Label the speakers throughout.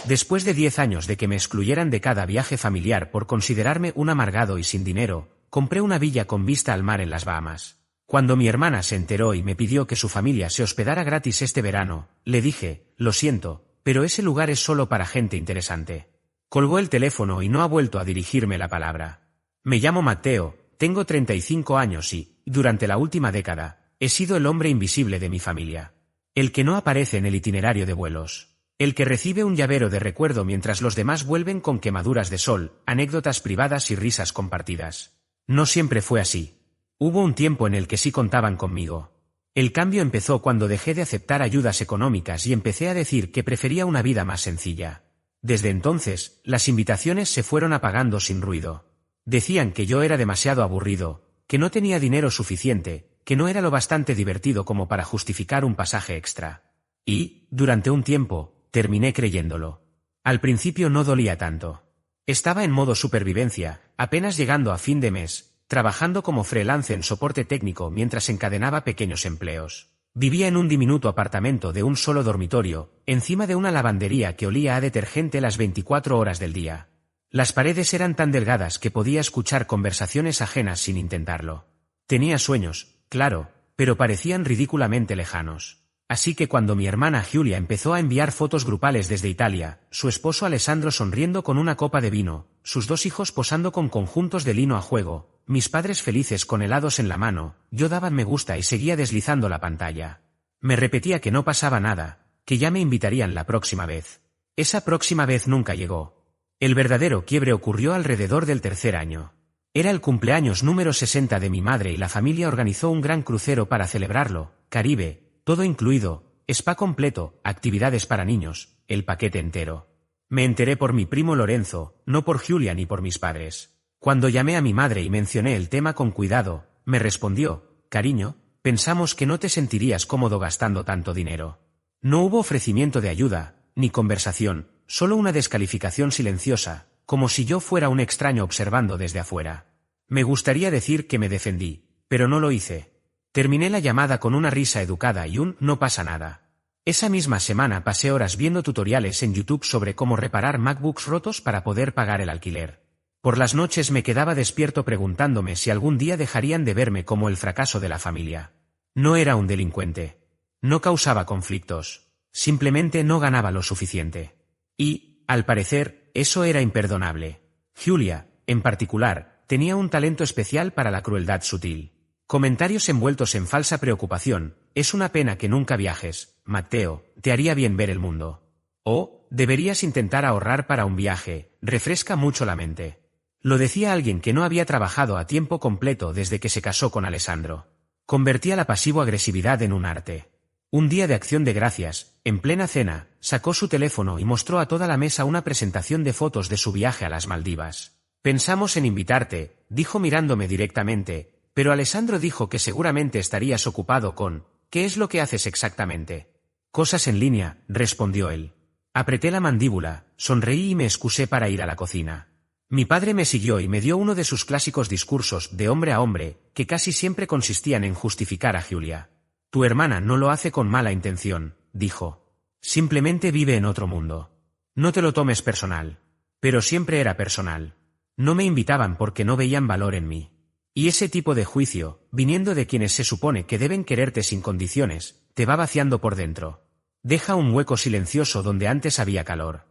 Speaker 1: Después de 10 años de que me excluyeran de cada viaje familiar por considerarme un amargado y sin dinero, compré una villa con vista al mar en las Bahamas. Cuando mi hermana se enteró y me pidió que su familia se hospedara gratis este verano, le dije, lo siento, pero ese lugar es solo para gente interesante. Colgó el teléfono y no ha vuelto a dirigirme la palabra. Me llamo Matteo, tengo 35 años y, durante la última década, he sido el hombre invisible de mi familia. El que no aparece en el itinerario de vuelos. El que recibe un llavero de recuerdo mientras los demás vuelven con quemaduras de sol, anécdotas privadas y risas compartidas. No siempre fue así. Hubo un tiempo en el que sí contaban conmigo. El cambio empezó cuando dejé de aceptar ayudas económicas y empecé a decir que prefería una vida más sencilla. Desde entonces, las invitaciones se fueron apagando sin ruido. Decían que yo era demasiado aburrido, que no tenía dinero suficiente, que no era lo bastante divertido como para justificar un pasaje extra. Y, durante un tiempo, terminé creyéndolo. Al principio no dolía tanto. Estaba en modo supervivencia, apenas llegando a fin de mes, trabajando como freelance en soporte técnico mientras encadenaba pequeños empleos. Vivía en un diminuto apartamento de un solo dormitorio, encima de una lavandería que olía a detergente las 24 horas del día. Las paredes eran tan delgadas que podía escuchar conversaciones ajenas sin intentarlo. Tenía sueños, claro, pero parecían ridículamente lejanos. Así que cuando mi hermana Giulia empezó a enviar fotos grupales desde Italia, su esposo Alessandro sonriendo con una copa de vino, sus 2 hijos posando con conjuntos de lino a juego, mis padres felices con helados en la mano, yo daba me gusta y seguía deslizando la pantalla. Me repetía que no pasaba nada, que ya me invitarían la próxima vez. Esa próxima vez nunca llegó. El verdadero quiebre ocurrió alrededor del 3er año. Era el cumpleaños número 60 de mi madre y la familia organizó un gran crucero para celebrarlo, Caribe, todo incluido, spa completo, actividades para niños, el paquete entero. Me enteré por mi primo Lorenzo, no por Giulia ni por mis padres. Cuando llamé a mi madre y mencioné el tema con cuidado, me respondió, cariño, pensamos que no te sentirías cómodo gastando tanto dinero. No hubo ofrecimiento de ayuda, ni conversación, solo una descalificación silenciosa, como si yo fuera un extraño observando desde afuera. Me gustaría decir que me defendí, pero no lo hice. Terminé la llamada con una risa educada y un no pasa nada. Esa misma semana pasé horas viendo tutoriales en YouTube sobre cómo reparar MacBooks rotos para poder pagar el alquiler. Por las noches me quedaba despierto preguntándome si algún día dejarían de verme como el fracaso de la familia. No era un delincuente. No causaba conflictos. Simplemente no ganaba lo suficiente. Y, al parecer, eso era imperdonable. Giulia, en particular, tenía un talento especial para la crueldad sutil. Comentarios envueltos en falsa preocupación, es una pena que nunca viajes, Matteo, te haría bien ver el mundo. O, deberías intentar ahorrar para un viaje, refresca mucho la mente. Lo decía alguien que no había trabajado a tiempo completo desde que se casó con Alessandro. Convertía la pasivo-agresividad en un arte. Un día de Acción de Gracias, en plena cena, sacó su teléfono y mostró a toda la mesa una presentación de fotos de su viaje a las Maldivas. Pensamos en invitarte, dijo mirándome directamente, pero Alessandro dijo que seguramente estarías ocupado con ¿qué es lo que haces exactamente? Cosas en línea, respondió él. Apreté la mandíbula, sonreí y me excusé para ir a la cocina. Mi padre me siguió y me dio uno de sus clásicos discursos de hombre a hombre, que casi siempre consistían en justificar a Giulia. Tu hermana no lo hace con mala intención, dijo. Simplemente vive en otro mundo. No te lo tomes personal. Pero siempre era personal. No me invitaban porque no veían valor en mí. Y ese tipo de juicio, viniendo de quienes se supone que deben quererte sin condiciones, te va vaciando por dentro. Deja un hueco silencioso donde antes había calor.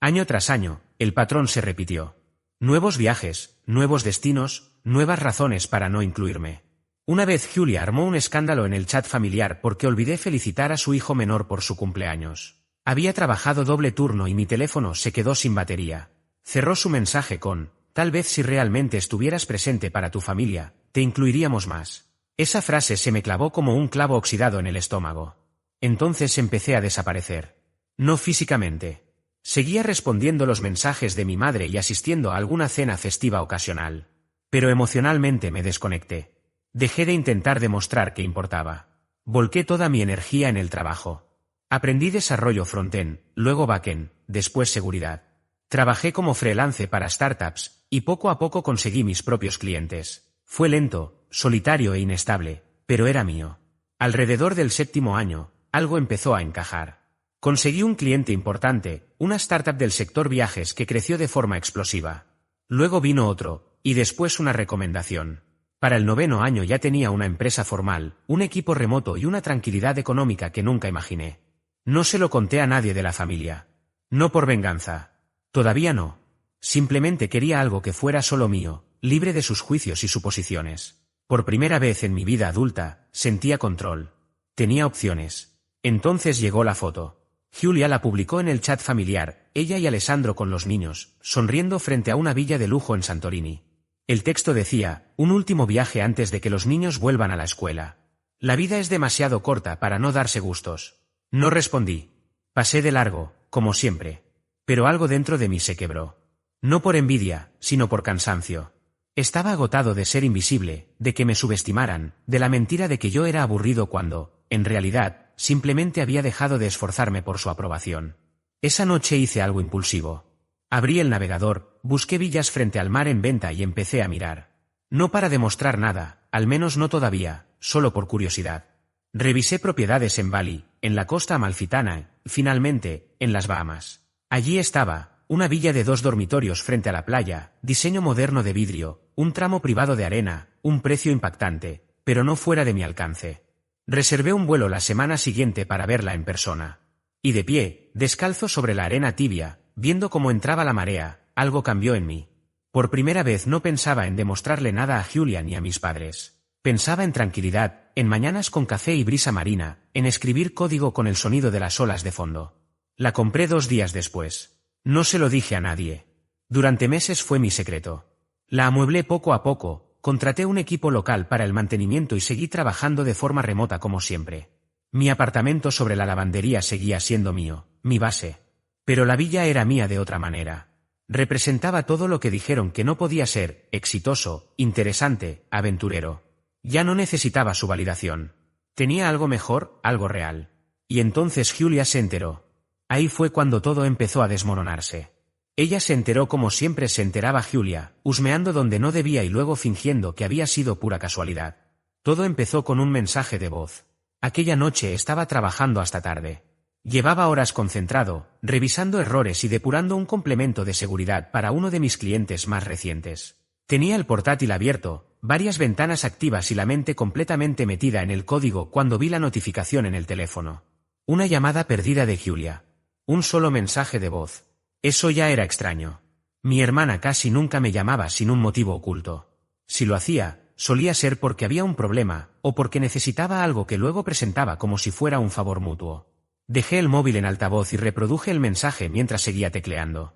Speaker 1: Año tras año, el patrón se repitió. Nuevos viajes, nuevos destinos, nuevas razones para no incluirme. Una vez Giulia armó un escándalo en el chat familiar porque olvidé felicitar a su hijo menor por su cumpleaños. Había trabajado doble turno y mi teléfono se quedó sin batería. Cerró su mensaje con tal vez si realmente estuvieras presente para tu familia, te incluiríamos más. Esa frase se me clavó como un clavo oxidado en el estómago. Entonces empecé a desaparecer. No físicamente. Seguía respondiendo los mensajes de mi madre y asistiendo a alguna cena festiva ocasional. Pero emocionalmente me desconecté. Dejé de intentar demostrar que importaba. Volqué toda mi energía en el trabajo. Aprendí desarrollo front-end, luego back-end, después seguridad. Trabajé como freelance para startups, y poco a poco conseguí mis propios clientes. Fue lento, solitario e inestable, pero era mío. Alrededor del 7º año, algo empezó a encajar. Conseguí un cliente importante, una startup del sector viajes que creció de forma explosiva. Luego vino otro, y después una recomendación. Para el 9º año ya tenía una empresa formal, un equipo remoto y una tranquilidad económica que nunca imaginé. No se lo conté a nadie de la familia. No por venganza. Todavía no. Simplemente quería algo que fuera solo mío, libre de sus juicios y suposiciones. Por primera vez en mi vida adulta, sentía control. Tenía opciones. Entonces llegó la foto. Giulia la publicó en el chat familiar, ella y Alessandro con los niños, sonriendo frente a una villa de lujo en Santorini. El texto decía, un último viaje antes de que los niños vuelvan a la escuela. La vida es demasiado corta para no darse gustos. No respondí. Pasé de largo, como siempre. Pero algo dentro de mí se quebró. No por envidia, sino por cansancio. Estaba agotado de ser invisible, de que me subestimaran, de la mentira de que yo era aburrido cuando, en realidad, simplemente había dejado de esforzarme por su aprobación. Esa noche hice algo impulsivo. Abrí el navegador, busqué villas frente al mar en venta y empecé a mirar. No para demostrar nada, al menos no todavía, solo por curiosidad. Revisé propiedades en Bali, en la costa amalfitana, y finalmente, en las Bahamas. Allí estaba, una villa de 2 dormitorios frente a la playa, diseño moderno de vidrio, un tramo privado de arena, un precio impactante, pero no fuera de mi alcance. Reservé un vuelo la semana siguiente para verla en persona. Y de pie, descalzo sobre la arena tibia, viendo cómo entraba la marea, algo cambió en mí. Por primera vez no pensaba en demostrarle nada a Giulia ni a mis padres. Pensaba en tranquilidad, en mañanas con café y brisa marina, en escribir código con el sonido de las olas de fondo. La compré 2 días después. No se lo dije a nadie. Durante meses fue mi secreto. La amueblé poco a poco, contraté un equipo local para el mantenimiento y seguí trabajando de forma remota como siempre. Mi apartamento sobre la lavandería seguía siendo mío, mi base. Pero la villa era mía de otra manera. Representaba todo lo que dijeron que no podía ser: exitoso, interesante, aventurero. Ya no necesitaba su validación. Tenía algo mejor, algo real. Y entonces Giulia se enteró. Ahí fue cuando todo empezó a desmoronarse. Ella se enteró como siempre se enteraba Giulia, husmeando donde no debía y luego fingiendo que había sido pura casualidad. Todo empezó con un mensaje de voz. Aquella noche estaba trabajando hasta tarde. Llevaba horas concentrado, revisando errores y depurando un complemento de seguridad para uno de mis clientes más recientes. Tenía el portátil abierto, varias ventanas activas y la mente completamente metida en el código cuando vi la notificación en el teléfono. Una llamada perdida de Giulia. Un solo mensaje de voz. Eso ya era extraño. Mi hermana casi nunca me llamaba sin un motivo oculto. Si lo hacía, solía ser porque había un problema, o porque necesitaba algo que luego presentaba como si fuera un favor mutuo. Dejé el móvil en altavoz y reproduje el mensaje mientras seguía tecleando.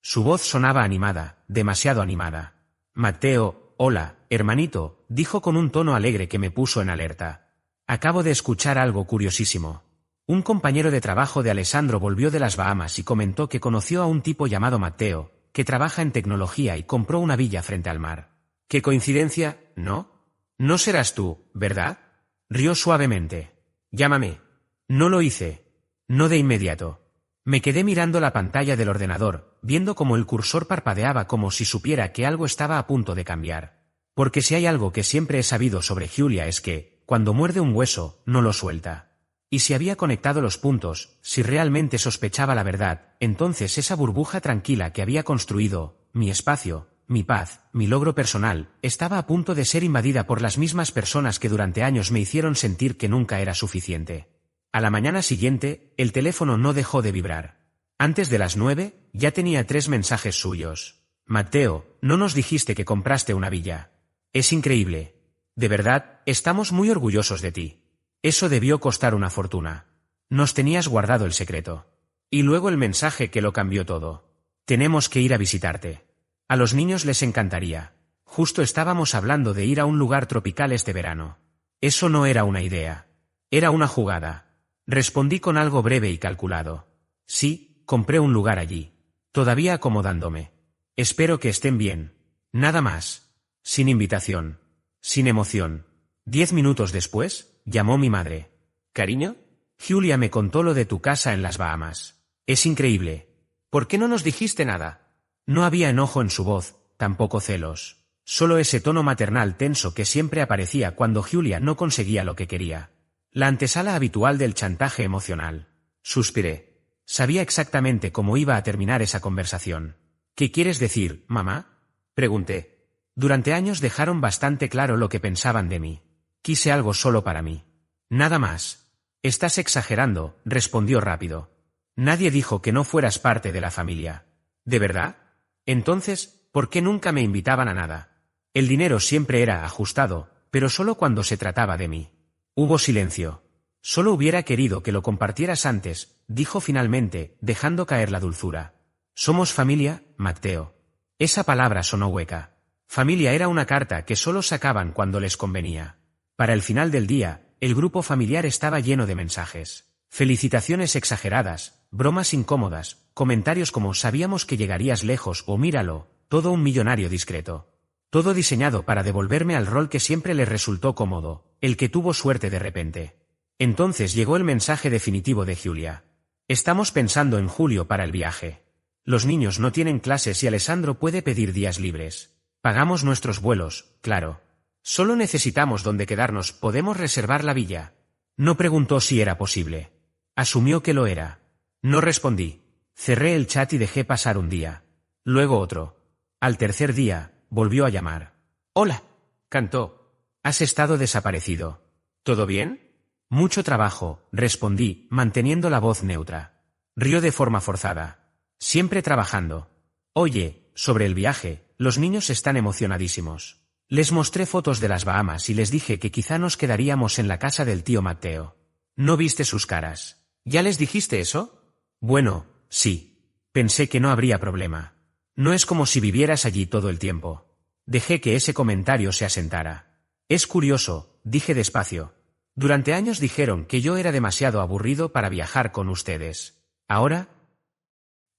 Speaker 1: Su voz sonaba animada, demasiado animada. Matteo, hola, hermanito, dijo con un tono alegre que me puso en alerta. Acabo de escuchar algo curiosísimo. Un compañero de trabajo de Alessandro volvió de las Bahamas y comentó que conoció a un tipo llamado Matteo, que trabaja en tecnología y compró una villa frente al mar. ¿Qué coincidencia, no? No serás tú, ¿verdad? Rió suavemente. Llámame. No lo hice. No de inmediato. Me quedé mirando la pantalla del ordenador, viendo cómo el cursor parpadeaba como si supiera que algo estaba a punto de cambiar. Porque si hay algo que siempre he sabido sobre Giulia es que, cuando muerde un hueso, no lo suelta. Y si había conectado los puntos, si realmente sospechaba la verdad, entonces esa burbuja tranquila que había construido, mi espacio, mi paz, mi logro personal, estaba a punto de ser invadida por las mismas personas que durante años me hicieron sentir que nunca era suficiente. A la mañana siguiente, el teléfono no dejó de vibrar. Antes de las 9, ya tenía 3 mensajes suyos. Matteo, no nos dijiste que compraste una villa. Es increíble. De verdad, estamos muy orgullosos de ti. Eso debió costar una fortuna. Nos tenías guardado el secreto. Y luego el mensaje que lo cambió todo. Tenemos que ir a visitarte. A los niños les encantaría. Justo estábamos hablando de ir a un lugar tropical este verano. Eso no era una idea. Era una jugada. Respondí con algo breve y calculado. Sí, compré un lugar allí. Todavía acomodándome. Espero que estén bien. Nada más. Sin invitación. Sin emoción. 10 minutos después, llamó mi madre. ¿Cariño? Giulia me contó lo de tu casa en las Bahamas. Es increíble. ¿Por qué no nos dijiste nada? No había enojo en su voz, tampoco celos. Solo ese tono maternal tenso que siempre aparecía cuando Giulia no conseguía lo que quería. La antesala habitual del chantaje emocional. Suspiré. Sabía exactamente cómo iba a terminar esa conversación. ¿Qué quieres decir, mamá? Pregunté. Durante años dejaron bastante claro lo que pensaban de mí. Quise algo solo para mí. Nada más. Estás exagerando, respondió rápido. Nadie dijo que no fueras parte de la familia. ¿De verdad? Entonces, ¿por qué nunca me invitaban a nada? El dinero siempre era ajustado, pero solo cuando se trataba de mí. Hubo silencio. Solo hubiera querido que lo compartieras antes, dijo finalmente, dejando caer la dulzura. Somos familia, Matteo. Esa palabra sonó hueca. Familia era una carta que solo sacaban cuando les convenía. Para el final del día, el grupo familiar estaba lleno de mensajes. Felicitaciones exageradas, bromas incómodas, comentarios como sabíamos que llegarías lejos o míralo, todo un millonario discreto. Todo diseñado para devolverme al rol que siempre les resultó cómodo, el que tuvo suerte de repente. Entonces llegó el mensaje definitivo de Giulia. Estamos pensando en julio para el viaje. Los niños no tienen clases y Alessandro puede pedir días libres. Pagamos nuestros vuelos, claro. Solo necesitamos dónde quedarnos, ¿podemos reservar la villa? No preguntó si era posible. Asumió que lo era. No respondí. Cerré el chat y dejé pasar un día. Luego otro. Al tercer día, volvió a llamar. «Hola», cantó. «Has estado desaparecido. ¿Todo bien?» «Mucho trabajo», respondí, manteniendo la voz neutra. Rió de forma forzada. «Siempre trabajando. Oye, sobre el viaje, los niños están emocionadísimos. Les mostré fotos de las Bahamas y les dije que quizá nos quedaríamos en la casa del tío Matteo. ¿No viste sus caras? ¿Ya les dijiste eso?» «Bueno, sí. Pensé que no habría problema. No es como si vivieras allí todo el tiempo». Dejé que ese comentario se asentara. «Es curioso», dije despacio. «Durante años dijeron que yo era demasiado aburrido para viajar con ustedes. Ahora...».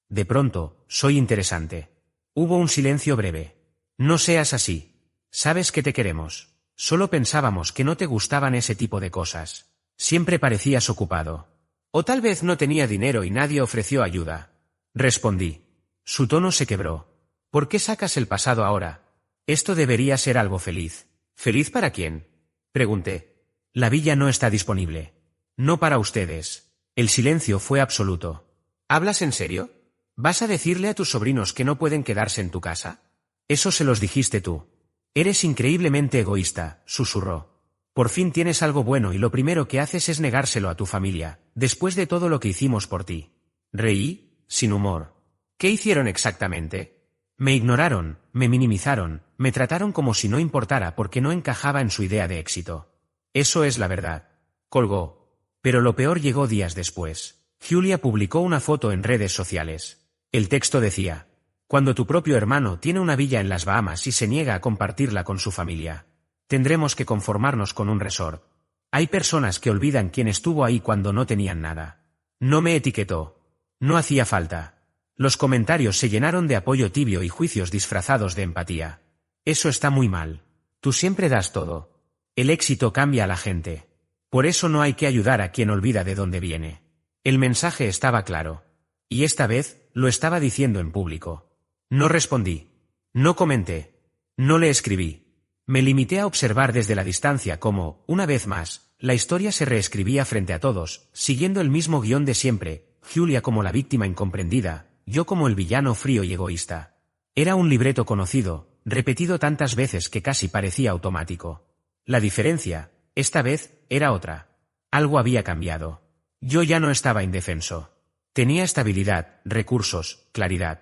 Speaker 1: De pronto, soy interesante. Hubo un silencio breve. «No seas así. Sabes que te queremos. Solo pensábamos que no te gustaban ese tipo de cosas. Siempre parecías ocupado. O tal vez no tenía dinero y nadie ofreció ayuda». Respondí. Su tono se quebró. «¿Por qué sacas el pasado ahora? Esto debería ser algo feliz». «¿Feliz para quién?», pregunté. «La villa no está disponible. No para ustedes». El silencio fue absoluto. «¿Hablas en serio? ¿Vas a decirle a tus sobrinos que no pueden quedarse en tu casa? Eso se los dijiste tú. Eres increíblemente egoísta», susurró. «Por fin tienes algo bueno y lo primero que haces es negárselo a tu familia, después de todo lo que hicimos por ti». Reí, sin humor. «¿Qué hicieron exactamente?» «Me ignoraron, me minimizaron, me trataron como si no importara porque no encajaba en su idea de éxito. Eso es la verdad». Colgó. Pero lo peor llegó días después. Giulia publicó una foto en redes sociales. El texto decía: «Cuando tu propio hermano tiene una villa en las Bahamas y se niega a compartirla con su familia, tendremos que conformarnos con un resort. Hay personas que olvidan quién estuvo ahí cuando no tenían nada». No me etiquetó. No hacía falta. Los comentarios se llenaron de apoyo tibio y juicios disfrazados de empatía. «Eso está muy mal. Tú siempre das todo. El éxito cambia a la gente. Por eso no hay que ayudar a quien olvida de dónde viene». El mensaje estaba claro. Y esta vez, lo estaba diciendo en público. No respondí. No comenté. No le escribí. Me limité a observar desde la distancia cómo, una vez más, la historia se reescribía frente a todos, siguiendo el mismo guión de siempre, Giulia como la víctima incomprendida, yo como el villano frío y egoísta. Era un libreto conocido, repetido tantas veces que casi parecía automático. La diferencia, esta vez, era otra. Algo había cambiado. Yo ya no estaba indefenso. Tenía estabilidad, recursos, claridad.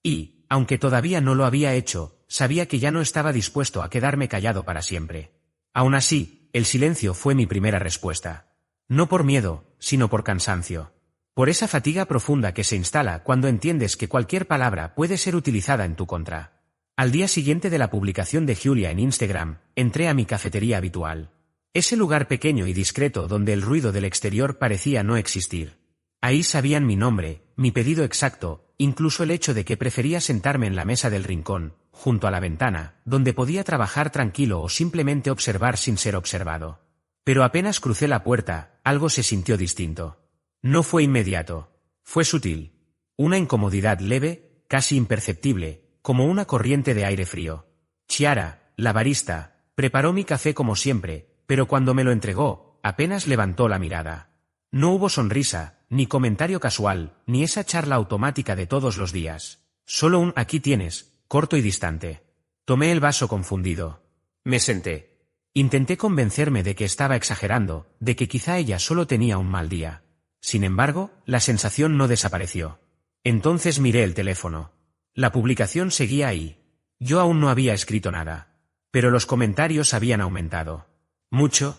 Speaker 1: Y, aunque todavía no lo había hecho, sabía que ya no estaba dispuesto a quedarme callado para siempre. Aún así, el silencio fue mi primera respuesta. No por miedo, sino por cansancio. Por esa fatiga profunda que se instala cuando entiendes que cualquier palabra puede ser utilizada en tu contra. Al día siguiente de la publicación de Giulia en Instagram, entré a mi cafetería habitual. Ese lugar pequeño y discreto donde el ruido del exterior parecía no existir. Ahí sabían mi nombre, mi pedido exacto, incluso el hecho de que prefería sentarme en la mesa del rincón, junto a la ventana, donde podía trabajar tranquilo o simplemente observar sin ser observado. Pero apenas crucé la puerta, algo se sintió distinto. No fue inmediato. Fue sutil. Una incomodidad leve, casi imperceptible, como una corriente de aire frío. Chiara, la barista, preparó mi café como siempre, pero cuando me lo entregó, apenas levantó la mirada. No hubo sonrisa, ni comentario casual, ni esa charla automática de todos los días. Solo un «aquí tienes», corto y distante. Tomé el vaso confundido. Me senté. Intenté convencerme de que estaba exagerando, de que quizá ella solo tenía un mal día. Sin embargo, la sensación no desapareció. Entonces miré el teléfono. La publicación seguía ahí. Yo aún no había escrito nada. Pero los comentarios habían aumentado. Mucho.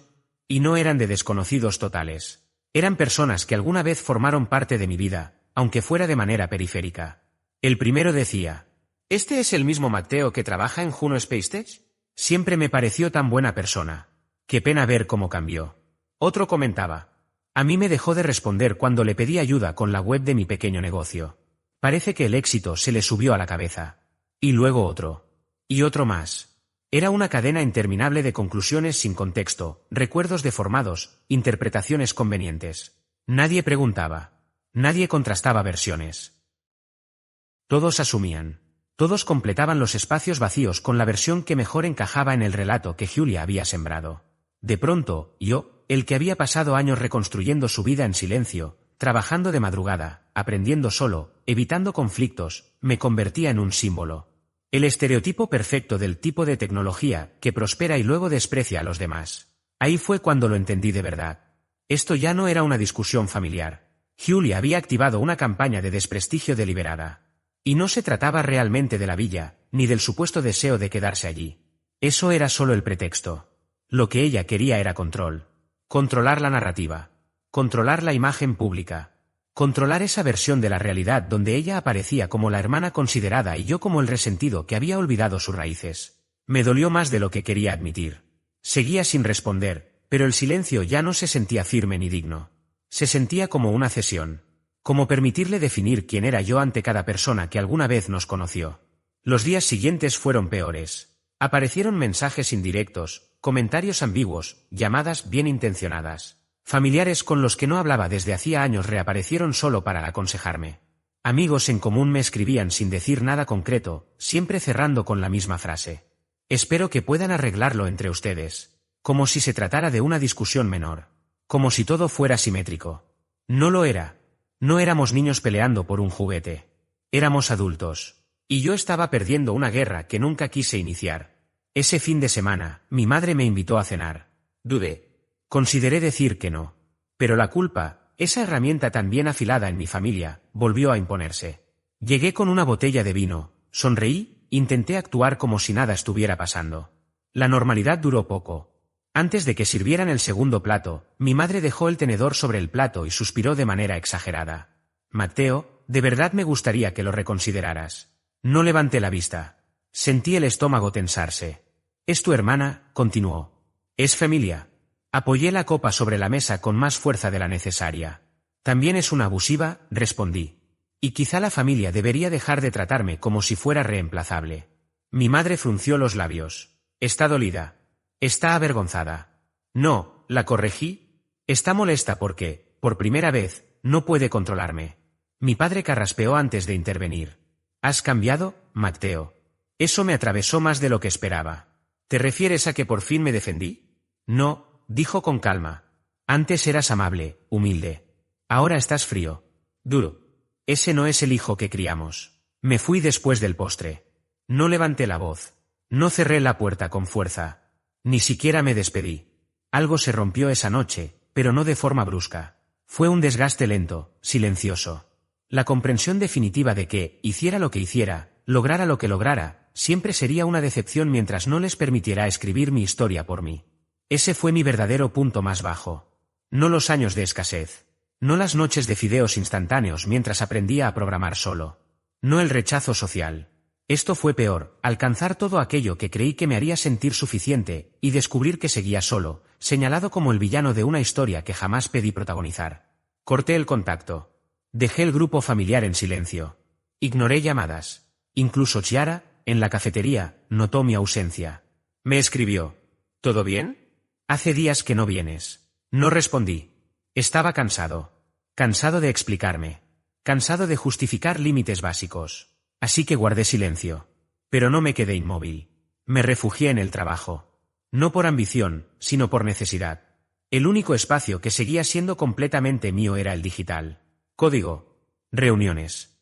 Speaker 1: Y no eran de desconocidos totales. Eran personas que alguna vez formaron parte de mi vida, aunque fuera de manera periférica. El primero decía: ¿este es el mismo Matteo que trabaja en Juno Space Tech? Siempre me pareció tan buena persona. Qué pena ver cómo cambió. Otro comentaba: a mí me dejó de responder cuando le pedí ayuda con la web de mi pequeño negocio. Parece que el éxito se le subió a la cabeza. Y luego otro. Y otro más. Era una cadena interminable de conclusiones sin contexto, recuerdos deformados, interpretaciones convenientes. Nadie preguntaba. Nadie contrastaba versiones. Todos asumían. Todos completaban los espacios vacíos con la versión que mejor encajaba en el relato que Julia había sembrado. De pronto, yo, el que había pasado años reconstruyendo su vida en silencio, trabajando de madrugada, aprendiendo solo, evitando conflictos, me convertía en un símbolo. El estereotipo perfecto del tipo de tecnología que prospera y luego desprecia a los demás. Ahí fue cuando lo entendí de verdad. Esto ya no era una discusión familiar. Julia había activado una campaña de desprestigio deliberada. Y no se trataba realmente de la villa, ni del supuesto deseo de quedarse allí. Eso era solo el pretexto. Lo que ella quería era control. Controlar la narrativa. Controlar la imagen pública. Controlar esa versión de la realidad donde ella aparecía como la hermana considerada y yo como el resentido que había olvidado sus raíces. Me dolió más de lo que quería admitir. Seguía sin responder, pero el silencio ya no se sentía firme ni digno. Se sentía como una cesión. Como permitirle definir quién era yo ante cada persona que alguna vez nos conoció. Los días siguientes fueron peores. Aparecieron mensajes indirectos, comentarios ambiguos, llamadas bien intencionadas. Familiares con los que no hablaba desde hacía años reaparecieron solo para aconsejarme. Amigos en común me escribían sin decir nada concreto, siempre cerrando con la misma frase. Espero que puedan arreglarlo entre ustedes. Como si se tratara de una discusión menor. Como si todo fuera simétrico. No lo era. No éramos niños peleando por un juguete. Éramos adultos. Y yo estaba perdiendo una guerra que nunca quise iniciar. Ese fin de semana, mi madre me invitó a cenar. Dudé. Consideré decir que no. Pero la culpa, esa herramienta tan bien afilada en mi familia, volvió a imponerse. Llegué con una botella de vino, sonreí, intenté actuar como si nada estuviera pasando. La normalidad duró poco. Antes de que sirvieran el segundo plato, mi madre dejó el tenedor sobre el plato y suspiró de manera exagerada. Matteo, de verdad me gustaría que lo reconsideraras. No levanté la vista. Sentí el estómago tensarse. ¿Es tu hermana?, continuó. ¿Es familia? Apoyé la copa sobre la mesa con más fuerza de la necesaria. También es una abusiva, respondí. Y quizá la familia debería dejar de tratarme como si fuera reemplazable. Mi madre frunció los labios. Está dolida. Está avergonzada. No, la corregí. Está molesta porque, por primera vez, no puede controlarme. Mi padre carraspeó antes de intervenir. ¿Has cambiado, Matteo? Eso me atravesó más de lo que esperaba. ¿Te refieres a que por fin me defendí? No, dijo con calma. Antes eras amable, humilde. Ahora estás frío. Duro. Ese no es el hijo que criamos. Me fui después del postre. No levanté la voz. No cerré la puerta con fuerza. Ni siquiera me despedí. Algo se rompió esa noche, pero no de forma brusca. Fue un desgaste lento, silencioso. La comprensión definitiva de que, hiciera lo que hiciera, lograra lo que lograra, siempre sería una decepción mientras no les permitiera escribir mi historia por mí. Ese fue mi verdadero punto más bajo. No los años de escasez. No las noches de fideos instantáneos mientras aprendía a programar solo. No el rechazo social. Esto fue peor, alcanzar todo aquello que creí que me haría sentir suficiente, y descubrir que seguía solo, señalado como el villano de una historia que jamás pedí protagonizar. Corté el contacto. Dejé el grupo familiar en silencio. Ignoré llamadas. Incluso Chiara, en la cafetería, notó mi ausencia. Me escribió. ¿Todo bien? Hace días que no vienes. No respondí. Estaba cansado. Cansado de explicarme. Cansado de justificar límites básicos. Así que guardé silencio. Pero no me quedé inmóvil. Me refugié en el trabajo. No por ambición, sino por necesidad. El único espacio que seguía siendo completamente mío era el digital. Código. Reuniones.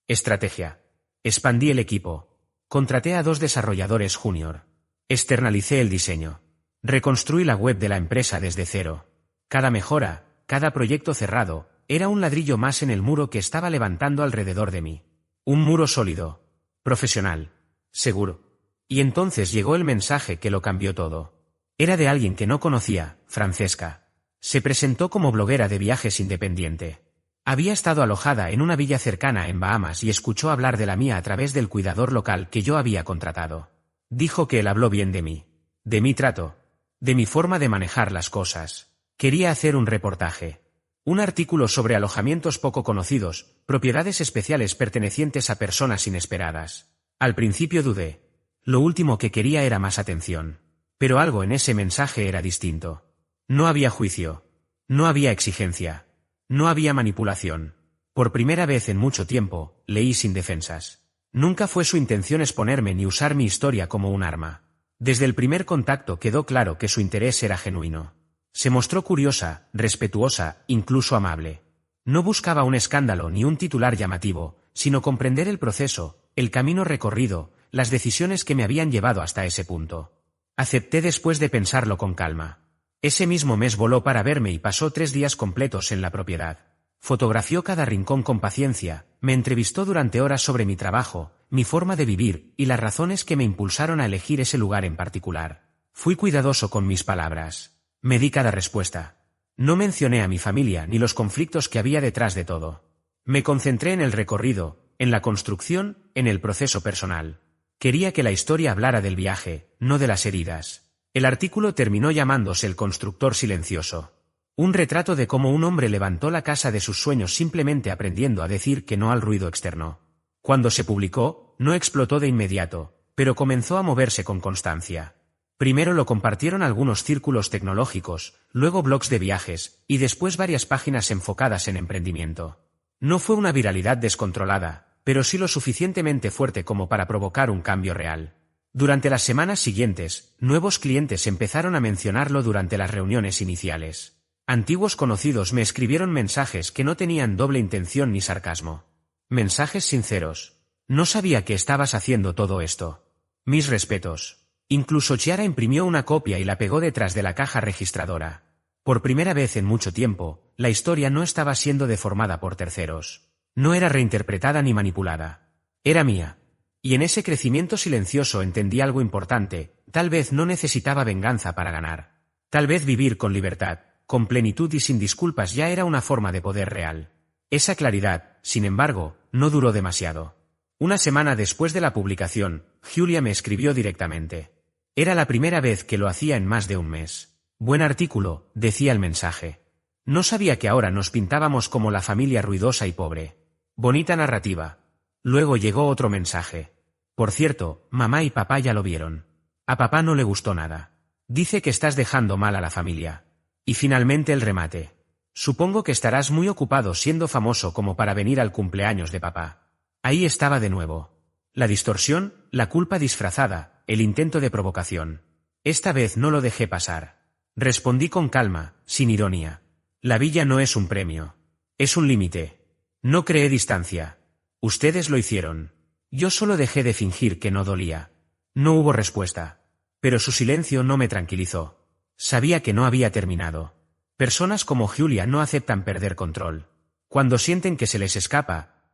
Speaker 1: Estrategia. Expandí el equipo. Contraté a 2 desarrolladores junior. Externalicé el diseño. Reconstruí la web de la empresa desde cero. Cada mejora, cada proyecto cerrado, era un ladrillo más en el muro que estaba levantando alrededor de mí. Un muro sólido, profesional, seguro. Y entonces llegó el mensaje que lo cambió todo. Era de alguien que no conocía, Francesca. Se presentó como bloguera de viajes independiente. Había estado alojada en una villa cercana en Bahamas y escuchó hablar de la mía a través del cuidador local que yo había contratado. Dijo que él habló bien de mí. De mi trato. De mi forma de manejar las cosas. Quería hacer un reportaje. Un artículo sobre alojamientos poco conocidos, propiedades especiales pertenecientes a personas inesperadas. Al principio dudé. Lo último que quería era más atención. Pero algo en ese mensaje era distinto. No había juicio. No había exigencia. No había manipulación. Por primera vez en mucho tiempo, leí sin defensas. Nunca fue su intención exponerme ni usar mi historia como un arma. Desde el primer contacto quedó claro que su interés era genuino. Se mostró curiosa, respetuosa, incluso amable. No buscaba un escándalo ni un titular llamativo, sino comprender el proceso, el camino recorrido, las decisiones que me habían llevado hasta ese punto. Acepté después de pensarlo con calma. Ese mismo mes voló para verme y pasó 3 días completos en la propiedad. Fotografió cada rincón con paciencia, me entrevistó durante horas sobre mi trabajo, mi forma de vivir y las razones que me impulsaron a elegir ese lugar en particular. Fui cuidadoso con mis palabras. Me di cada respuesta. No mencioné a mi familia ni los conflictos que había detrás de todo. Me concentré en el recorrido, en la construcción, en el proceso personal. Quería que la historia hablara del viaje, no de las heridas. El artículo terminó llamándose El constructor silencioso. Un retrato de cómo un hombre levantó la casa de sus sueños simplemente aprendiendo a decir que no al ruido externo. Cuando se publicó, no explotó de inmediato, pero comenzó a moverse con constancia. Primero lo compartieron algunos círculos tecnológicos, luego blogs de viajes, y después varias páginas enfocadas en emprendimiento. No fue una viralidad descontrolada, pero sí lo suficientemente fuerte como para provocar un cambio real. Durante las semanas siguientes, nuevos clientes empezaron a mencionarlo durante las reuniones iniciales. Antiguos conocidos me escribieron mensajes que no tenían doble intención ni sarcasmo. Mensajes sinceros. No sabía que estabas haciendo todo esto. Mis respetos. Incluso Chiara imprimió una copia y la pegó detrás de la caja registradora. Por primera vez en mucho tiempo, la historia no estaba siendo deformada por terceros. No era reinterpretada ni manipulada. Era mía. Y en ese crecimiento silencioso entendí algo importante: tal vez no necesitaba venganza para ganar. Tal vez vivir con libertad, con plenitud y sin disculpas ya era una forma de poder real. Esa claridad, sin embargo, no duró demasiado. Una semana después de la publicación, Julia me escribió directamente. Era la primera vez que lo hacía en más de un mes. Buen artículo, decía el mensaje. No sabía que ahora nos pintábamos como la familia ruidosa y pobre. Bonita narrativa. Luego llegó otro mensaje. Por cierto, mamá y papá ya lo vieron. A papá no le gustó nada. Dice que estás dejando mal a la familia. Y finalmente el remate. Supongo que estarás muy ocupado siendo famoso como para venir al cumpleaños de papá. Ahí estaba de nuevo. La distorsión, la culpa disfrazada, el intento de provocación. Esta vez no lo dejé pasar. Respondí con calma, sin ironía. La villa no es un premio. Es un límite. No creé distancia. Ustedes lo hicieron. Yo solo dejé de fingir que no dolía. No hubo respuesta. Pero su silencio no me tranquilizó. Sabía que no había terminado. Personas como Julia no aceptan perder control. Cuando sienten que se les escapa,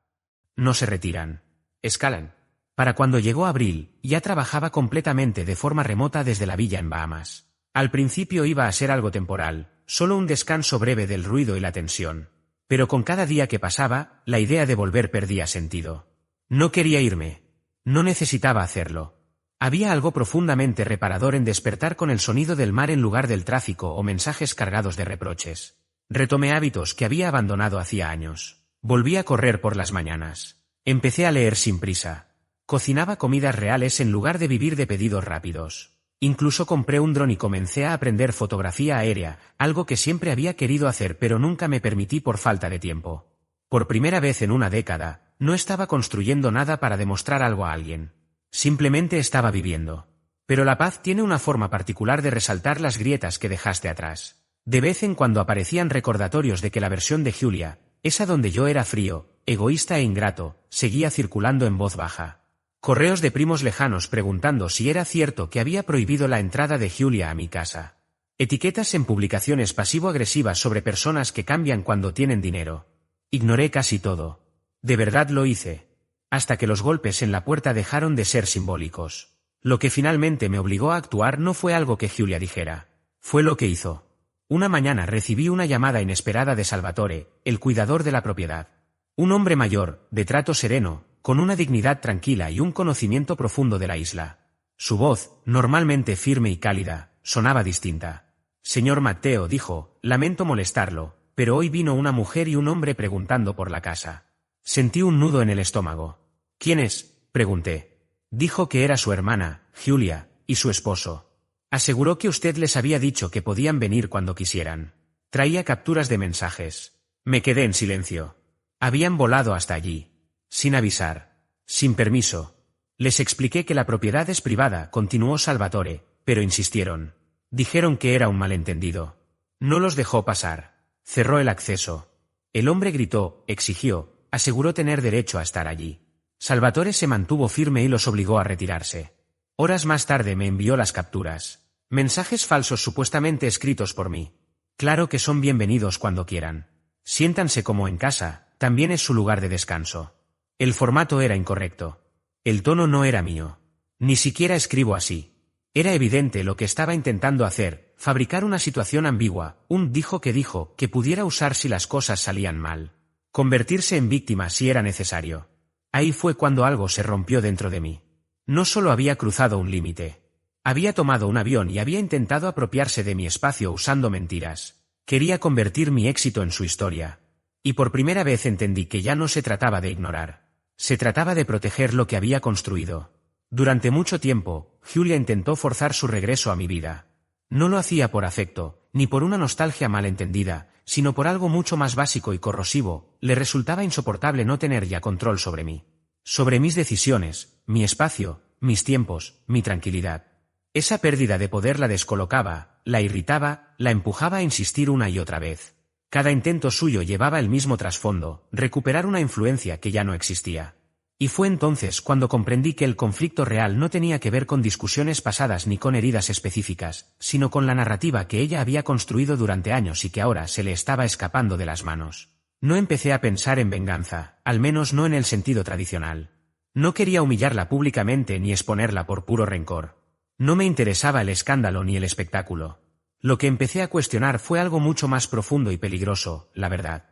Speaker 1: no se retiran. Escalan. Para cuando llegó abril, ya trabajaba completamente de forma remota desde la villa en Bahamas. Al principio iba a ser algo temporal, solo un descanso breve del ruido y la tensión. Pero con cada día que pasaba, la idea de volver perdía sentido. No quería irme. No necesitaba hacerlo. Había algo profundamente reparador en despertar con el sonido del mar en lugar del tráfico o mensajes cargados de reproches. Retomé hábitos que había abandonado hacía años. Volví a correr por las mañanas. Empecé a leer sin prisa. Cocinaba comidas reales en lugar de vivir de pedidos rápidos. Incluso compré un dron y comencé a aprender fotografía aérea, algo que siempre había querido hacer pero nunca me permití por falta de tiempo. Por primera vez en una década, no estaba construyendo nada para demostrar algo a alguien. Simplemente estaba viviendo. Pero la paz tiene una forma particular de resaltar las grietas que dejaste atrás. De vez en cuando aparecían recordatorios de que la versión de Julia, esa donde yo era frío, egoísta e ingrato, seguía circulando en voz baja. Correos de primos lejanos preguntando si era cierto que había prohibido la entrada de Julia a mi casa. Etiquetas en publicaciones pasivo-agresivas sobre personas que cambian cuando tienen dinero. Ignoré casi todo. De verdad lo hice. Hasta que los golpes en la puerta dejaron de ser simbólicos. Lo que finalmente me obligó a actuar no fue algo que Julia dijera. Fue lo que hizo. Una mañana recibí una llamada inesperada de Salvatore, el cuidador de la propiedad. Un hombre mayor, de trato sereno, con una dignidad tranquila y un conocimiento profundo de la isla. Su voz, normalmente firme y cálida, sonaba distinta. Señor Matteo, dijo, lamento molestarlo, pero hoy vino una mujer y un hombre preguntando por la casa. Sentí un nudo en el estómago. ¿Quién es?, pregunté. Dijo que era su hermana, Julia, y su esposo. Aseguró que usted les había dicho que podían venir cuando quisieran. Traía capturas de mensajes. Me quedé en silencio. Habían volado hasta allí. Sin avisar. Sin permiso. Les expliqué que la propiedad es privada, continuó Salvatore, pero insistieron. Dijeron que era un malentendido. No los dejó pasar. Cerró el acceso. El hombre gritó, exigió, aseguró tener derecho a estar allí. Salvatore se mantuvo firme y los obligó a retirarse. Horas más tarde me envió las capturas. Mensajes falsos supuestamente escritos por mí. Claro que son bienvenidos cuando quieran. Siéntanse como en casa, también es su lugar de descanso. El formato era incorrecto. El tono no era mío. Ni siquiera escribo así. Era evidente lo que estaba intentando hacer, fabricar una situación ambigua, un dijo que pudiera usar si las cosas salían mal. Convertirse en víctima si era necesario. Ahí fue cuando algo se rompió dentro de mí. No solo había cruzado un límite. Había tomado un avión y había intentado apropiarse de mi espacio usando mentiras. Quería convertir mi éxito en su historia. Y por primera vez entendí que ya no se trataba de ignorar. Se trataba de proteger lo que había construido. Durante mucho tiempo, Julia intentó forzar su regreso a mi vida. No lo hacía por afecto, ni por una nostalgia malentendida, sino por algo mucho más básico y corrosivo. Le resultaba insoportable no tener ya control sobre mí. Sobre mis decisiones, mi espacio, mis tiempos, mi tranquilidad. Esa pérdida de poder la descolocaba, la irritaba, la empujaba a insistir una y otra vez. Cada intento suyo llevaba el mismo trasfondo, recuperar una influencia que ya no existía. Y fue entonces cuando comprendí que el conflicto real no tenía que ver con discusiones pasadas ni con heridas específicas, sino con la narrativa que ella había construido durante años y que ahora se le estaba escapando de las manos. No empecé a pensar en venganza, al menos no en el sentido tradicional. No quería humillarla públicamente ni exponerla por puro rencor. No me interesaba el escándalo ni el espectáculo. Lo que empecé a cuestionar fue algo mucho más profundo y peligroso, la verdad.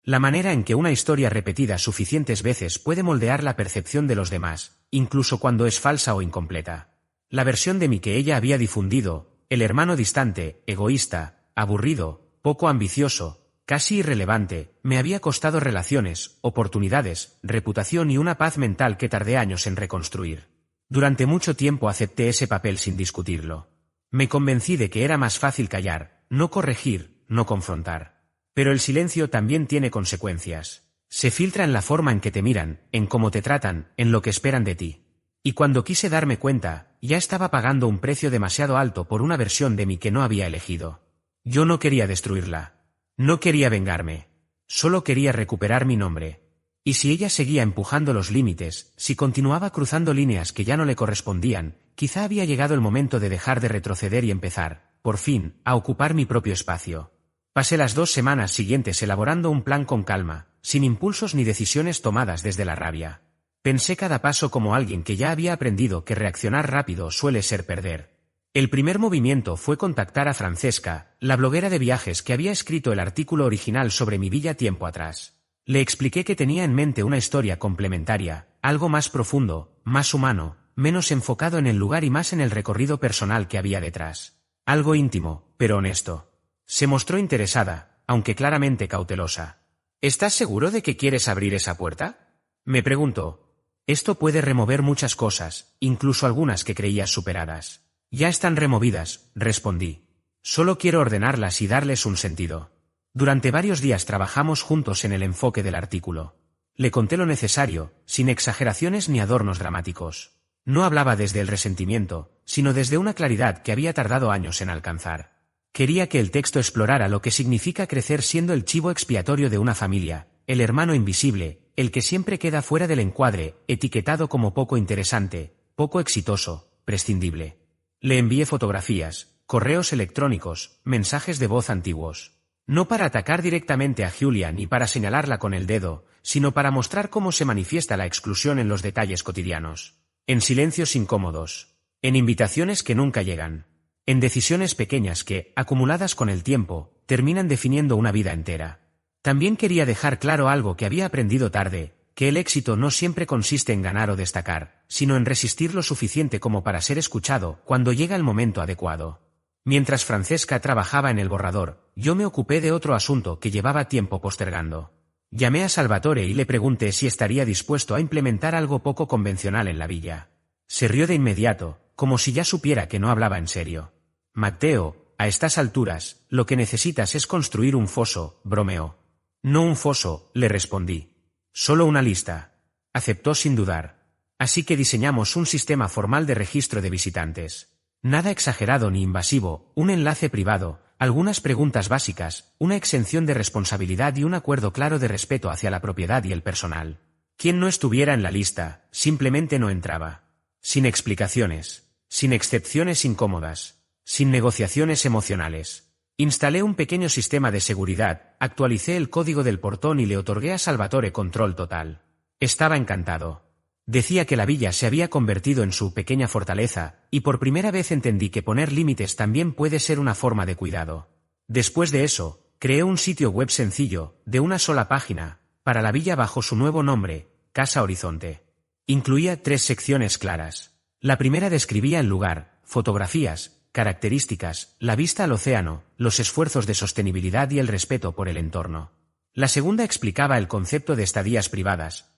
Speaker 1: La manera en que una historia repetida suficientes veces puede moldear la percepción de los demás, incluso cuando es falsa o incompleta. La versión de mí que ella había difundido, el hermano distante, egoísta, aburrido, poco ambicioso, casi irrelevante, me había costado relaciones, oportunidades, reputación y una paz mental que tardé años en reconstruir. Durante mucho tiempo acepté ese papel sin discutirlo. Me convencí de que era más fácil callar, no corregir, no confrontar. Pero el silencio también tiene consecuencias. Se filtra en la forma en que te miran, en cómo te tratan, en lo que esperan de ti. Y cuando quise darme cuenta, ya estaba pagando un precio demasiado alto por una versión de mí que no había elegido. Yo no quería destruirla. No quería vengarme. Solo quería recuperar mi nombre. Y si ella seguía empujando los límites, si continuaba cruzando líneas que ya no le correspondían, quizá había llegado el momento de dejar de retroceder y empezar, por fin, a ocupar mi propio espacio. Pasé las 2 semanas siguientes elaborando un plan con calma, sin impulsos ni decisiones tomadas desde la rabia. Pensé cada paso como alguien que ya había aprendido que reaccionar rápido suele ser perder. El primer movimiento fue contactar a Francesca, la bloguera de viajes que había escrito el artículo original sobre mi villa tiempo atrás. Le expliqué que tenía en mente una historia complementaria, algo más profundo, más humano, menos enfocado en el lugar y más en el recorrido personal que había detrás. Algo íntimo, pero honesto. Se mostró interesada, aunque claramente cautelosa. ¿Estás seguro de que quieres abrir esa puerta?, me preguntó. Esto puede remover muchas cosas, incluso algunas que creías superadas. Ya están removidas, respondí. Solo quiero ordenarlas y darles un sentido. Durante varios días trabajamos juntos en el enfoque del artículo. Le conté lo necesario, sin exageraciones ni adornos dramáticos. No hablaba desde el resentimiento, sino desde una claridad que había tardado años en alcanzar. Quería que el texto explorara lo que significa crecer siendo el chivo expiatorio de una familia, el hermano invisible, el que siempre queda fuera del encuadre, etiquetado como poco interesante, poco exitoso, prescindible. Le envié fotografías, correos electrónicos, mensajes de voz antiguos. No para atacar directamente a Julia ni para señalarla con el dedo, sino para mostrar cómo se manifiesta la exclusión en los detalles cotidianos. En silencios incómodos. En invitaciones que nunca llegan. En decisiones pequeñas que, acumuladas con el tiempo, terminan definiendo una vida entera. También quería dejar claro algo que había aprendido tarde, que el éxito no siempre consiste en ganar o destacar, sino en resistir lo suficiente como para ser escuchado cuando llega el momento adecuado. Mientras Francesca trabajaba en el borrador, yo me ocupé de otro asunto que llevaba tiempo postergando. Llamé a Salvatore y le pregunté si estaría dispuesto a implementar algo poco convencional en la villa. Se rió de inmediato, como si ya supiera que no hablaba en serio. Matteo, a estas alturas, lo que necesitas es construir un foso, bromeó. No un foso, le respondí. Solo una lista. Aceptó sin dudar. Así que diseñamos un sistema formal de registro de visitantes. Nada exagerado ni invasivo, un enlace privado, algunas preguntas básicas, una exención de responsabilidad y un acuerdo claro de respeto hacia la propiedad y el personal. Quien no estuviera en la lista, simplemente no entraba. Sin explicaciones, sin excepciones incómodas, sin negociaciones emocionales. Instalé un pequeño sistema de seguridad, actualicé el código del portón y le otorgué a Salvatore control total. Estaba encantado. Decía que la villa se había convertido en su pequeña fortaleza, y por primera vez entendí que poner límites también puede ser una forma de cuidado. Después de eso, creé un sitio web sencillo, de una sola página, para la villa bajo su nuevo nombre, Casa Horizonte. Incluía 3 secciones claras. La primera describía el lugar, fotografías, características, la vista al océano, los esfuerzos de sostenibilidad y el respeto por el entorno. La segunda explicaba el concepto de estadías privadas,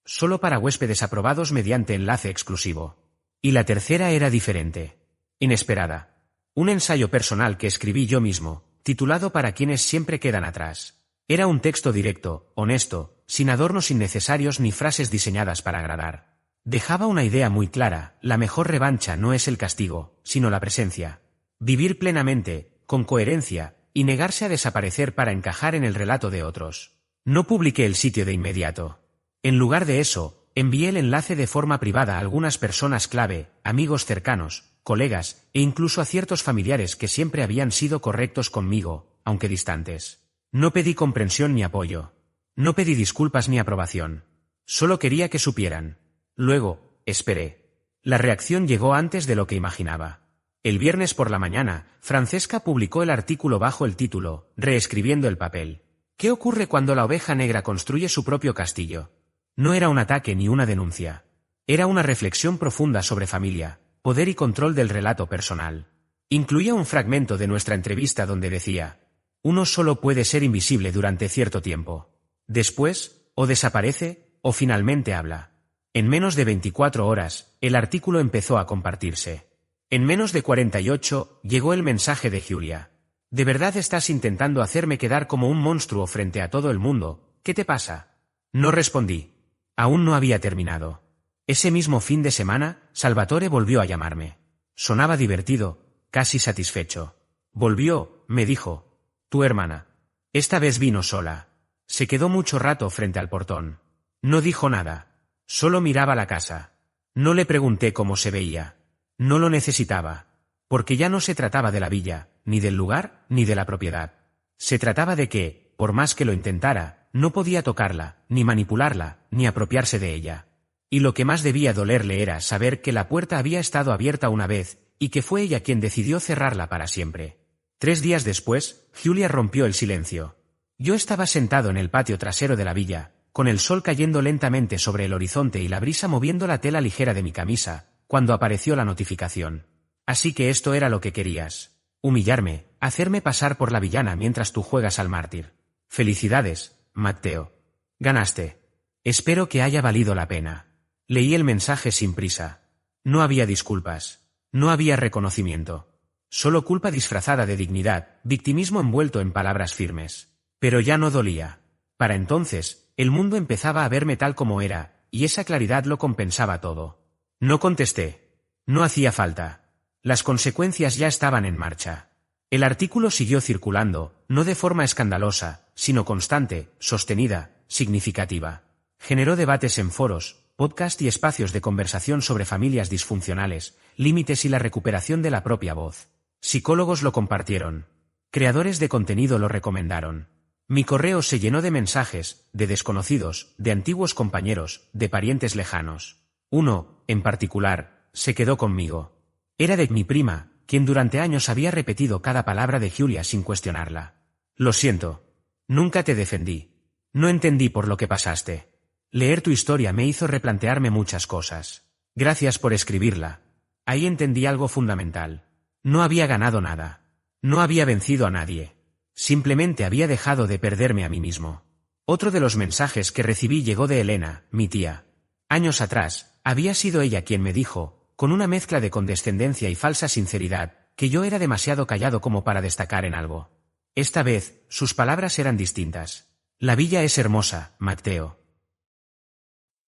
Speaker 1: solo para huéspedes aprobados mediante enlace exclusivo. Y la tercera era diferente. Inesperada. Un ensayo personal que escribí yo mismo, titulado Para quienes siempre quedan atrás. Era un texto directo, honesto, sin adornos innecesarios ni frases diseñadas para agradar. Dejaba una idea muy clara: la mejor revancha no es el castigo, sino la presencia. Vivir plenamente, con coherencia, y negarse a desaparecer para encajar en el relato de otros. No publiqué el sitio de inmediato. En lugar de eso, envié el enlace de forma privada a algunas personas clave, amigos cercanos, colegas, e incluso a ciertos familiares que siempre habían sido correctos conmigo, aunque distantes. No pedí comprensión ni apoyo. No pedí disculpas ni aprobación. Solo quería que supieran. Luego, esperé. La reacción llegó antes de lo que imaginaba. El viernes por la mañana, Francesca publicó el artículo bajo el título, Reescribiendo el papel. ¿Qué ocurre cuando la oveja negra construye su propio castillo? No era un ataque ni una denuncia. Era una reflexión profunda sobre familia, poder y control del relato personal. Incluía un fragmento de nuestra entrevista donde decía: uno solo puede ser invisible durante cierto tiempo. Después, o desaparece, o finalmente habla. En menos de 24 horas, el artículo empezó a compartirse. En menos de 48, llegó el mensaje de Julia. ¿De verdad estás intentando hacerme quedar como un monstruo frente a todo el mundo? ¿Qué te pasa? No respondí. Aún no había terminado. Ese mismo fin de semana, Salvatore volvió a llamarme. Sonaba divertido, casi satisfecho. Volvió, me dijo. Tu hermana. Esta vez vino sola. Se quedó mucho rato frente al portón. No dijo nada. Solo miraba la casa. No le pregunté cómo se veía. No lo necesitaba. Porque ya no se trataba de la villa, ni del lugar, ni de la propiedad. Se trataba de que, por más que lo intentara, no podía tocarla, ni manipularla, ni apropiarse de ella. Y lo que más debía dolerle era saber que la puerta había estado abierta una vez, y que fue ella quien decidió cerrarla para siempre. 3 días después, Julia rompió el silencio. Yo estaba sentado en el patio trasero de la villa, con el sol cayendo lentamente sobre el horizonte y la brisa moviendo la tela ligera de mi camisa, cuando apareció la notificación. Así que esto era lo que querías. Humillarme, hacerme pasar por la villana mientras tú juegas al mártir. Felicidades, Matteo. Ganaste. Espero que haya valido la pena. Leí el mensaje sin prisa. No había disculpas. No había reconocimiento. Solo culpa disfrazada de dignidad, victimismo envuelto en palabras firmes. Pero ya no dolía. Para entonces, el mundo empezaba a verme tal como era, y esa claridad lo compensaba todo. No contesté. No hacía falta. Las consecuencias ya estaban en marcha. El artículo siguió circulando, no de forma escandalosa, sino constante, sostenida, significativa. Generó debates en foros, podcast y espacios de conversación sobre familias disfuncionales, límites y la recuperación de la propia voz. Psicólogos lo compartieron. Creadores de contenido lo recomendaron. Mi correo se llenó de mensajes, de desconocidos, de antiguos compañeros, de parientes lejanos. Uno, en particular, se quedó conmigo. Era de mi prima, quien durante años había repetido cada palabra de Julia sin cuestionarla. Lo siento. Nunca te defendí. No entendí por lo que pasaste. Leer tu historia me hizo replantearme muchas cosas. Gracias por escribirla. Ahí entendí algo fundamental. No había ganado nada. No había vencido a nadie. Simplemente había dejado de perderme a mí mismo. Otro de los mensajes que recibí llegó de Elena, mi tía. Años atrás, había sido ella quien me dijo, con una mezcla de condescendencia y falsa sinceridad, que yo era demasiado callado como para destacar en algo. Esta vez, sus palabras eran distintas. La villa es hermosa, Matteo.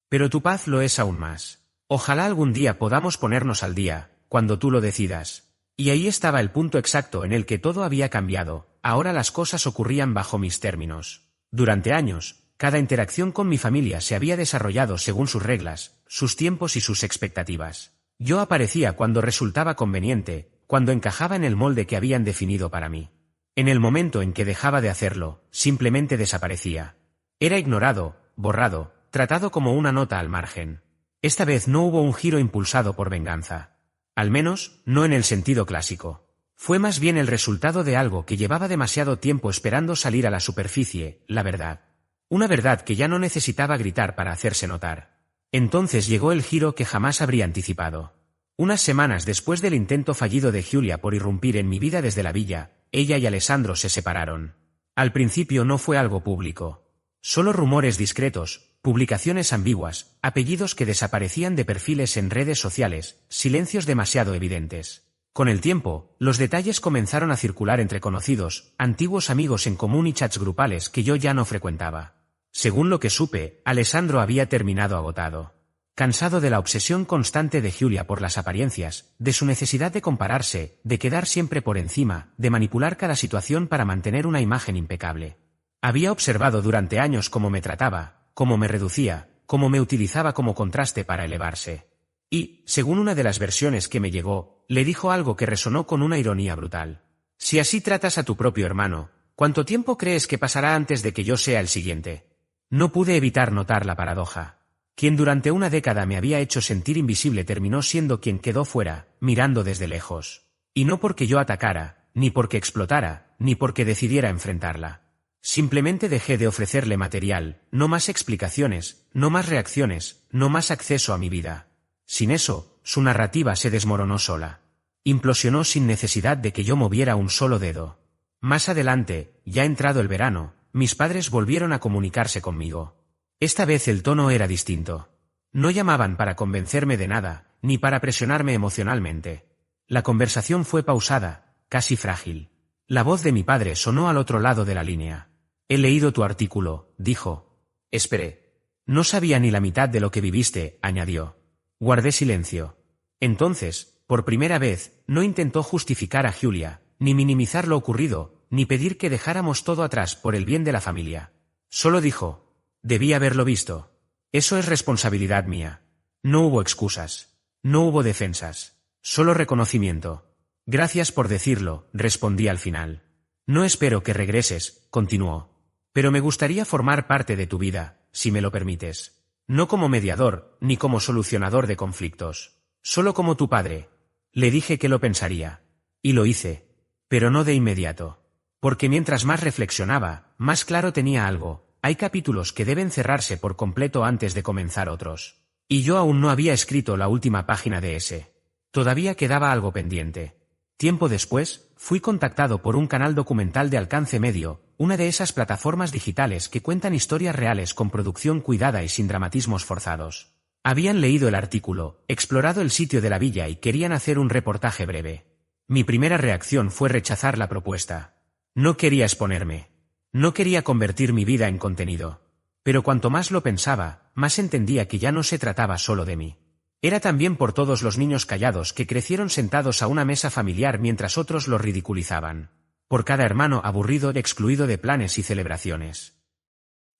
Speaker 1: Pero tu paz lo es aún más. Ojalá algún día podamos ponernos al día, cuando tú lo decidas. Y ahí estaba el punto exacto en el que todo había cambiado, ahora las cosas ocurrían bajo mis términos. Durante años, cada interacción con mi familia se había desarrollado según sus reglas, sus tiempos y sus expectativas. Yo aparecía cuando resultaba conveniente, cuando encajaba en el molde que habían definido para mí. En el momento en que dejaba de hacerlo, simplemente desaparecía. Era ignorado, borrado, tratado como una nota al margen. Esta vez no hubo un giro impulsado por venganza. Al menos, no en el sentido clásico. Fue más bien el resultado de algo que llevaba demasiado tiempo esperando salir a la superficie, la verdad. Una verdad que ya no necesitaba gritar para hacerse notar. Entonces llegó el giro que jamás habría anticipado. Unas semanas después del intento fallido de Julia por irrumpir en mi vida desde la villa, ella y Alessandro se separaron. Al principio no fue algo público. Solo rumores discretos, publicaciones ambiguas, apellidos que desaparecían de perfiles en redes sociales, silencios demasiado evidentes. Con el tiempo, los detalles comenzaron a circular entre conocidos, antiguos amigos en común y chats grupales que yo ya no frecuentaba. Según lo que supe, Alessandro había terminado agotado. Cansado de la obsesión constante de Julia por las apariencias, de su necesidad de compararse, de quedar siempre por encima, de manipular cada situación para mantener una imagen impecable. Había observado durante años cómo me trataba, cómo me reducía, cómo me utilizaba como contraste para elevarse. Y, según una de las versiones que me llegó, le dijo algo que resonó con una ironía brutal. Si así tratas a tu propio hermano, ¿cuánto tiempo crees que pasará antes de que yo sea el siguiente? No pude evitar notar la paradoja. Quien durante una década me había hecho sentir invisible terminó siendo quien quedó fuera, mirando desde lejos. Y no porque yo atacara, ni porque explotara, ni porque decidiera enfrentarla. Simplemente dejé de ofrecerle material, no más explicaciones, no más reacciones, no más acceso a mi vida. Sin eso, su narrativa se desmoronó sola. Implosionó sin necesidad de que yo moviera un solo dedo. Más adelante, ya entrado el verano, mis padres volvieron a comunicarse conmigo. Esta vez el tono era distinto. No llamaban para convencerme de nada, ni para presionarme emocionalmente. La conversación fue pausada, casi frágil. La voz de mi padre sonó al otro lado de la línea. He leído tu artículo, dijo. Esperé. No sabía ni la mitad de lo que viviste, añadió. Guardé silencio. Entonces, por primera vez, no intentó justificar a Julia, ni minimizar lo ocurrido, ni pedir que dejáramos todo atrás por el bien de la familia. Solo dijo, debí haberlo visto. Eso es responsabilidad mía. No hubo excusas. No hubo defensas. Solo reconocimiento. Gracias por decirlo, respondí al final. No espero que regreses, continuó. Pero me gustaría formar parte de tu vida, si me lo permites. No como mediador, ni como solucionador de conflictos. Solo como tu padre. Le dije que lo pensaría. Y lo hice. Pero no de inmediato. Porque mientras más reflexionaba, más claro tenía algo. Hay capítulos que deben cerrarse por completo antes de comenzar otros. Y yo aún no había escrito la última página de ese. Todavía quedaba algo pendiente. Tiempo después, fui contactado por un canal documental de alcance medio, una de esas plataformas digitales que cuentan historias reales con producción cuidada y sin dramatismos forzados. Habían leído el artículo, explorado el sitio de la villa y querían hacer un reportaje breve. Mi primera reacción fue rechazar la propuesta. No quería exponerme. No quería convertir mi vida en contenido. Pero cuanto más lo pensaba, más entendía que ya no se trataba solo de mí. Era también por todos los niños callados que crecieron sentados a una mesa familiar mientras otros los ridiculizaban. Por cada hermano aburrido excluido de planes y celebraciones.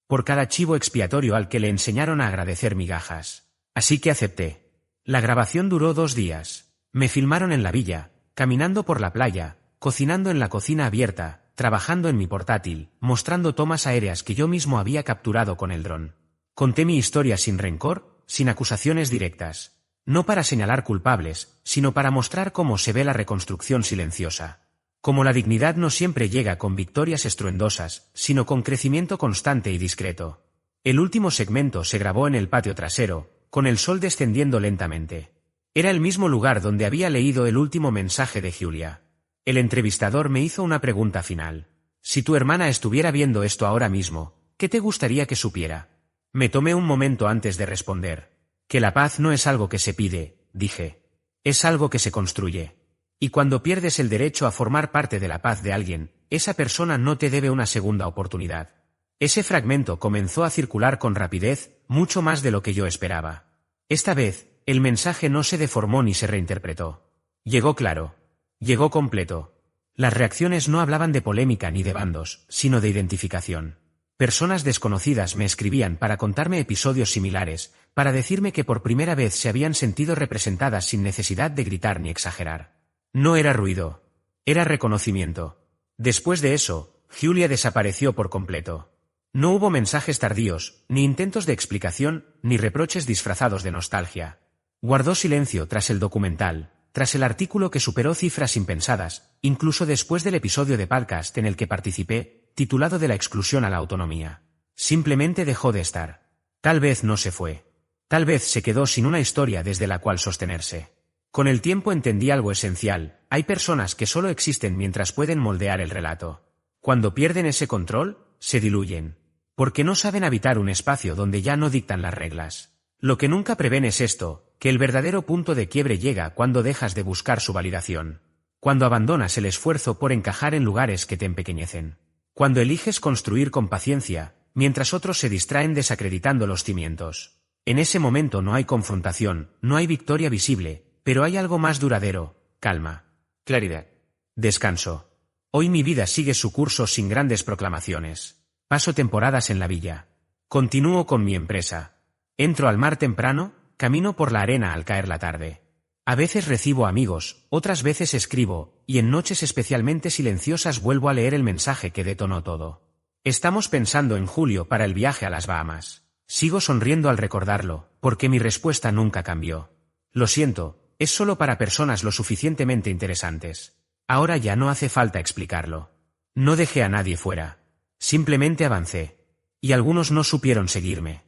Speaker 1: Por cada chivo expiatorio al que le enseñaron a agradecer migajas. Así que acepté. La grabación duró 2 días. Me filmaron en la villa, caminando por la playa, cocinando en la cocina abierta, trabajando en mi portátil, mostrando tomas aéreas que yo mismo había capturado con el dron. Conté mi historia sin rencor, sin acusaciones directas. No para señalar culpables, sino para mostrar cómo se ve la reconstrucción silenciosa. Como la dignidad no siempre llega con victorias estruendosas, sino con crecimiento constante y discreto. El último segmento se grabó en el patio trasero, con el sol descendiendo lentamente. Era el mismo lugar donde había leído el último mensaje de Julia. El entrevistador me hizo una pregunta final. Si tu hermana estuviera viendo esto ahora mismo, ¿qué te gustaría que supiera? Me tomé un momento antes de responder. Que la paz no es algo que se pide, dije. Es algo que se construye. Y cuando pierdes el derecho a formar parte de la paz de alguien, esa persona no te debe una segunda oportunidad. Ese fragmento comenzó a circular con rapidez, mucho más de lo que yo esperaba. Esta vez, el mensaje no se deformó ni se reinterpretó. Llegó claro. Llegó completo. Las reacciones no hablaban de polémica ni de bandos, sino de identificación. Personas desconocidas me escribían para contarme episodios similares, para decirme que por primera vez se habían sentido representadas sin necesidad de gritar ni exagerar. No era ruido. Era reconocimiento. Después de eso, Julia desapareció por completo. No hubo mensajes tardíos, ni intentos de explicación, ni reproches disfrazados de nostalgia. Guardó silencio tras el documental, tras el artículo que superó cifras impensadas, incluso después del episodio de podcast en el que participé, titulado De la exclusión a la autonomía. Simplemente dejó de estar. Tal vez no se fue. Tal vez se quedó sin una historia desde la cual sostenerse. Con el tiempo entendí algo esencial: hay personas que solo existen mientras pueden moldear el relato. Cuando pierden ese control, se diluyen. Porque no saben habitar un espacio donde ya no dictan las reglas. Lo que nunca prevén es esto, que el verdadero punto de quiebre llega cuando dejas de buscar su validación. Cuando abandonas el esfuerzo por encajar en lugares que te empequeñecen. Cuando eliges construir con paciencia, mientras otros se distraen desacreditando los cimientos. En ese momento no hay confrontación, no hay victoria visible, pero hay algo más duradero: calma. Claridad. Descanso. Hoy mi vida sigue su curso sin grandes proclamaciones. Paso temporadas en la villa. Continúo con mi empresa. Entro al mar temprano, camino por la arena al caer la tarde. A veces recibo amigos, otras veces escribo, y en noches especialmente silenciosas vuelvo a leer el mensaje que detonó todo. Estamos pensando en julio para el viaje a las Bahamas. Sigo sonriendo al recordarlo, porque mi respuesta nunca cambió. Lo siento, es solo para personas lo suficientemente interesantes. Ahora ya no hace falta explicarlo. No dejé a nadie fuera. Simplemente avancé. Y algunos no supieron seguirme.